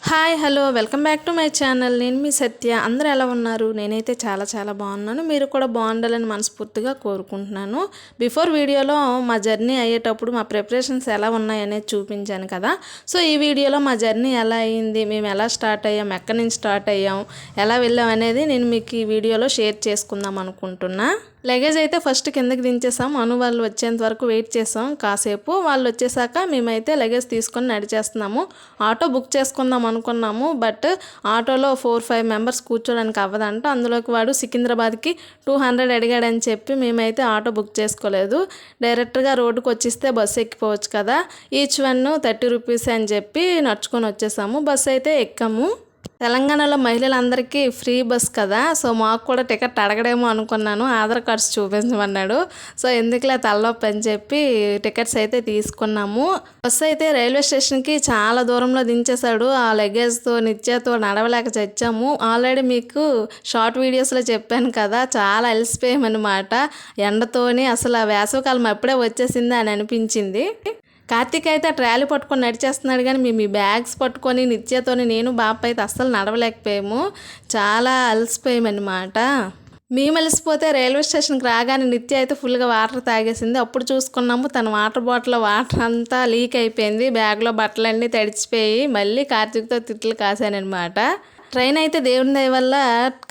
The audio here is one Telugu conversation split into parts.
Hi hello welcome back to my channel. నేను మీ సత్య. అందరూ ఎలా ఉన్నారు? నేనైతే చాలా బాగున్నాను. మీరు కూడా బాగుండాలని మనస్ఫూర్తిగా కోరుకుంటున్నాను. బిఫోర్ వీడియోలో మా జర్నీ అయ్యేటప్పుడు మా ప్రిపరేషన్స్ ఎలా ఉన్నాయనేది చూపించాను కదా. సో ఈ వీడియోలో మా జర్నీ ఎలా అయ్యింది, మేము ఎలా స్టార్ట్ అయ్యాం, ఎక్కడి నుంచి స్టార్ట్ అయ్యాం, ఎలా వెళ్ళాం అనేది నేను మీకు ఈ వీడియోలో షేర్ చేసుకుందాం అనుకుంటున్నా. లగేజ్ అయితే ఫస్ట్ కిందకి దించేసాం. అను వాళ్ళు వచ్చేంత వరకు వెయిట్ చేసాం కాసేపు. వాళ్ళు వచ్చేసాక మేమైతే లగేజ్ తీసుకొని నడిచేస్తున్నాము. ఆటో బుక్ చేసుకుందాం అనుకున్నాము, బట్ ఆటోలో 4-5 మెంబర్స్ కూర్చోడానికి అవ్వదంట. అందులోకి వాడు సికింద్రాబాద్కి 200 అడిగాడని చెప్పి మేమైతే ఆటో బుక్ చేసుకోలేదు. డైరెక్ట్గా రోడ్డుకు వచ్చిస్తే బస్సు ఎక్కిపోవచ్చు కదా, ఈచ్ వన్ 30 రూపీస్ అని చెప్పి నడుచుకొని వచ్చేసాము. బస్సు అయితే ఎక్కాము. తెలంగాణలో మహిళలందరికీ ఫ్రీ బస్ కదా, సో మాకు కూడా టికెట్ అడగడేమో అనుకున్నాను. ఆధార్ కార్డ్స్ చూపించమన్నాడు. సో ఎందుకులే తలనొప్పి అని చెప్పి టికెట్స్ అయితే తీసుకున్నాము. బస్సు అయితే రైల్వే స్టేషన్కి చాలా దూరంలో దించేశాడు. ఆ లగేజ్తో నిత్యతో నడవలేక చచ్చాము. ఆల్రెడీ మీకు షార్ట్ వీడియోస్లో చెప్పాను కదా, చాలా అలసిపోయామన్నమాట. ఎండతోని అసలు వేసవికాలం అప్పుడే వచ్చేసింది అని అనిపించింది. కార్తీక్ అయితే ట్రాలీ పట్టుకొని నడిచేస్తున్నాడు, కానీ మేము ఈ బ్యాగ్స్ పట్టుకొని నిత్యతోని నేను బాప అయితే అస్సలు నడవలేకపోయాము. చాలా అలసిపోయామన్నమాట. మేము అలసిపోతే రైల్వే స్టేషన్కి రాగానే నిత్య అయితే ఫుల్గా వాటర్ తాగేసింది. అప్పుడు చూసుకున్నాము తన వాటర్ బాటిల్లో వాటర్ అంతా లీక్ అయిపోయింది. బ్యాగ్లో బట్టలన్నీ తడిచిపోయి మళ్ళీ కార్తీక్తో తిట్లు కాసానమాట. ట్రైన్ అయితే దేవుని దయ వల్ల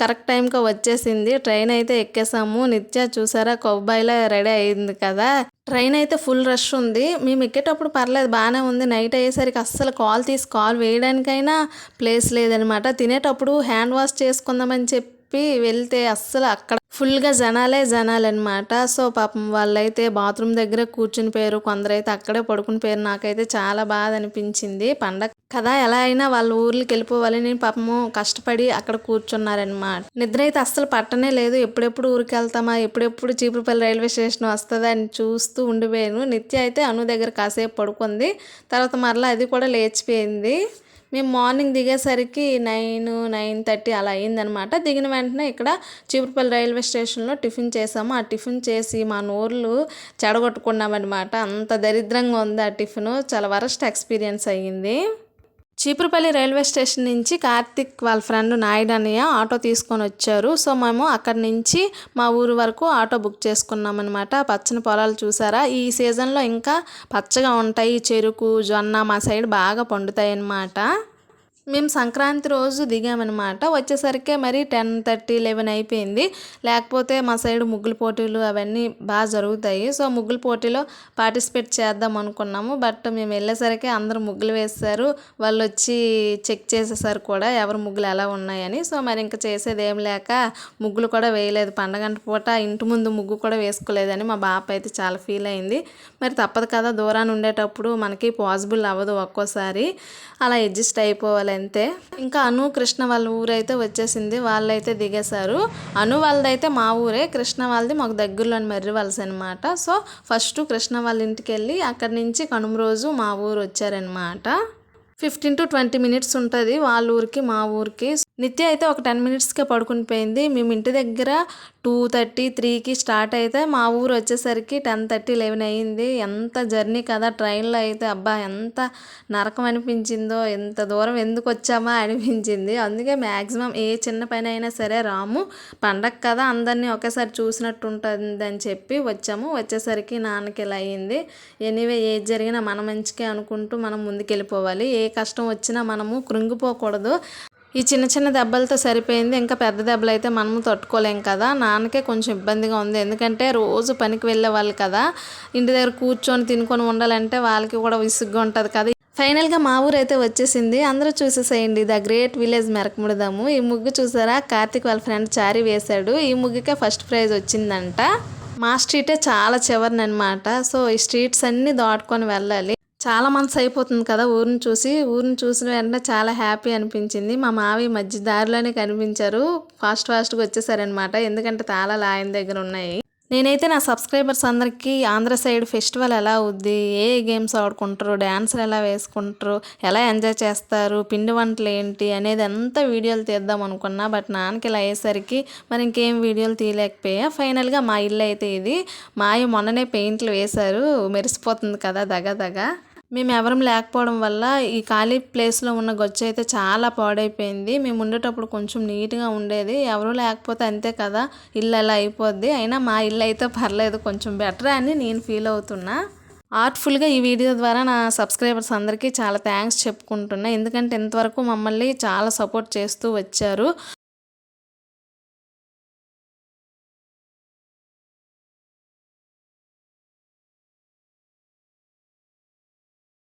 కరెక్ట్ టైంకి వచ్చేసింది. ట్రైన్ అయితే ఎక్కేసాము. నిత్య చూసారా కొవ్బాయిలో రెడీ అయింది కదా. ట్రైన్ అయితే ఫుల్ రష్ ఉంది. మేము ఎక్కేటప్పుడు పర్లేదు, బాగానే ఉంది. నైట్ అయ్యేసరికి అస్సలు కాల్ వేయడానికైనా ప్లేస్ లేదనమాట. తినేటప్పుడు హ్యాండ్ వాష్ చేసుకుందామని చెప్పి వెళ్తే అస్సలు అక్కడ ఫుల్గా జనాలన్నమాట. సో పాపం వాళ్ళైతే బాత్రూమ్ దగ్గర కూర్చుని పోయారు, కొందరైతే అక్కడే పడుకుని పోయారు. నాకైతే చాలా బాధ అనిపించింది. పండగ కదా, ఎలా అయినా వాళ్ళ ఊర్లకి వెళ్ళిపోవాలి. నేను పాపము కష్టపడి అక్కడ కూర్చున్నారనమాట. నిద్ర అయితే అస్సలు పట్టనే లేదు. ఎప్పుడెప్పుడు ఊరికి వెళ్తామా, ఎప్పుడెప్పుడు చీపురుపల్లి రైల్వే స్టేషన్ వస్తుందా అని చూస్తూ ఉండిపోయాను. నిత్య అయితే అను దగ్గర కాసేపు పడుకుంది. తర్వాత మరలా అది కూడా లేచిపోయింది. మేము మార్నింగ్ దిగేసరికి 9-9:30 అలా అయిందనమాట. దిగిన వెంటనే ఇక్కడ చీపురుపల్లి రైల్వే స్టేషన్లో టిఫిన్ చేసాము. ఆ టిఫిన్ చేసి మా నోర్లు చెడగొట్టుకున్నామన్నమాట. అంత దరిద్రంగా ఉంది ఆ టిఫిన్. చాలా వరస్ట్ ఎక్స్పీరియన్స్ అయ్యింది. చీపురుపల్లి రైల్వే స్టేషన్ నుంచి కార్తిక్ వాళ్ళ ఫ్రెండ్ నాయుడు అన్నయ్య ఆటో తీసుకొని వచ్చారు. సో మేము అక్కడి నుంచి మా ఊరు వరకు ఆటో బుక్ చేసుకున్నాం అనమాట. పచ్చని పొలాలు చూసారా, ఈ సీజన్లో ఇంకా పచ్చగా ఉంటాయి. చెరుకు, జొన్న మా సైడ్ బాగా పండుతాయి అన్నమాట. మేము సంక్రాంతి రోజు దిగామన్నమాట. వచ్చేసరికి మరి 10:30-11 అయిపోయింది. లేకపోతే మా సైడ్ ముగ్గుల పోటీలు అవన్నీ బాగా జరుగుతాయి. సో ముగ్గుల పోటీలో పార్టిసిపేట్ చేద్దాం అనుకున్నాము. బట్ మేము వెళ్ళేసరికి అందరూ ముగ్గులు వేస్తారు. వాళ్ళు వచ్చి చెక్ చేసేసారు కూడా ఎవరు ముగ్గులు ఎలా ఉన్నాయని. సో మరి ఇంకా చేసేది ఏం లేక ముగ్గులు కూడా వేయలేదు. పండగంట పూట ఇంటి ముందు ముగ్గు కూడా వేసుకోలేదని మా బాప అయితే చాలా ఫీల్ అయింది. మరి తప్పదు కదా, దూరాన్ని ఉండేటప్పుడు మనకి పాసిబుల్ అవ్వదు ఒక్కోసారి, అలా అడ్జస్ట్ అయిపోవాలి అంతే. ఇంకా అను కృష్ణ వాళ్ళ ఊరైతే వచ్చేసింది. వాళ్ళైతే దిగేశారు. అను వాళ్ళదైతే మా ఊరే, కృష్ణ వాళ్ళది మాకు దగ్గరలోని మర్రి వలస అనమాట. సో ఫస్ట్ కృష్ణ వాళ్ళ ఇంటికి వెళ్ళి అక్కడి నుంచి కనుమ రోజు మా ఊరు వచ్చారనమాట. 15-20 మినిట్స్ ఉంటుంది వాళ్ళ ఊరికి మా ఊరికి. నిత్య అయితే ఒక 10 మినిట్స్కే పడుకుని పోయింది. మేము ఇంటి దగ్గర 2:30-3కి స్టార్ట్ అయితే మా ఊరు వచ్చేసరికి 10:30-11 అయ్యింది. ఎంత జర్నీ కదా ట్రైన్లో అయితే. అబ్బా ఎంత నరకం అనిపించిందో, ఎంత దూరం ఎందుకు వచ్చామా అనిపించింది. అందుకే మ్యాక్సిమం ఏ చిన్న పని అయినా సరే రాము, పండగ కదా అందరినీ ఒకేసారి చూసినట్టు ఉంటుందని చెప్పి వచ్చాము. వచ్చేసరికి నాన్నకి ఇలా అయ్యింది. ఎనీవే ఏది జరిగినా మన మంచికే అనుకుంటూ మనం ముందుకెళ్ళిపోవాలి. ఏ కష్టం వచ్చినా మనము కృంగిపోకూడదు. ఈ చిన్న దెబ్బలతో సరిపోయింది. ఇంకా పెద్ద దెబ్బలు అయితే మనము తట్టుకోలేం కదా. నాన్నకే కొంచెం ఇబ్బందిగా ఉంది, ఎందుకంటే రోజు పనికి వెళ్ళే వాళ్ళు కదా. ఇంటి దగ్గర కూర్చొని తినుకొని ఉండాలంటే వాళ్ళకి కూడా విసుగ్గా ఉంటుంది కదా. ఫైనల్గా మా ఊరు అయితే వచ్చేసింది. అందరూ చూసేసేయండి, ద గ్రేట్ విలేజ్ మెరకముడదాము. ఈ ముగ్గు చూసారా, కార్తీక్ వాళ్ళ ఫ్రెండ్ చారి వేశాడు. ఈ ముగ్గుకే ఫస్ట్ ప్రైజ్ వచ్చిందంట. మా స్ట్రీటే చాలా చివరినమాట. సో ఈ స్ట్రీట్స్ అన్నీ దాటుకొని వెళ్ళాలి. చాలా మంత్స్ అయిపోతుంది కదా ఊరిని చూసిన వెంటనే చాలా హ్యాపీ అనిపించింది. మా మావి మధ్య దారిలోనే కనిపించారు. ఫాస్ట్గా వచ్చేసారనమాట, ఎందుకంటే తాళాలు ఆయన దగ్గర ఉన్నాయి. నేనైతే నా సబ్స్క్రైబర్స్ అందరికీ ఆంధ్ర సైడ్ ఫెస్టివల్ ఎలా అవుద్ది, ఏ గేమ్స్ ఆడుకుంటారు, డ్యాన్సులు ఎలా వేసుకుంటారు, ఎలా ఎంజాయ్ చేస్తారు, పిండి వంటలు ఏంటి అనేది అంతా వీడియోలు తీద్దాం అనుకున్నా. బట్ నాన్నకి ఇలా అయ్యేసరికి మరి ఇంకేం వీడియోలు తీయలేకపోయా. ఫైనల్గా మా ఇల్లు అయితే ఇది. మా మొన్ననే పెయింట్లు వేశారు, మెరిసిపోతుంది కదా దగ. మేము ఎవరం లేకపోవడం వల్ల ఈ ఖాళీ ప్లేస్లో ఉన్న గొచ్చ అయితే చాలా పాడైపోయింది. మేము ఉండేటప్పుడు కొంచెం నీట్గా ఉండేది. ఎవరు లేకపోతే అంతే కదా, ఇల్లు అలా అయిపోద్ది. అయినా మా ఇల్లు అయితే పర్లేదు, కొంచెం బెటర్ అని నేను ఫీల్ అవుతున్నా. ఆర్ట్ఫుల్గా ఈ వీడియో ద్వారా నా సబ్స్క్రైబర్స్ అందరికీ చాలా థ్యాంక్స్ చెప్పుకుంటున్నా. ఎందుకంటే ఇంతవరకు మమ్మల్ని చాలా సపోర్ట్ చేస్తూ వచ్చారు.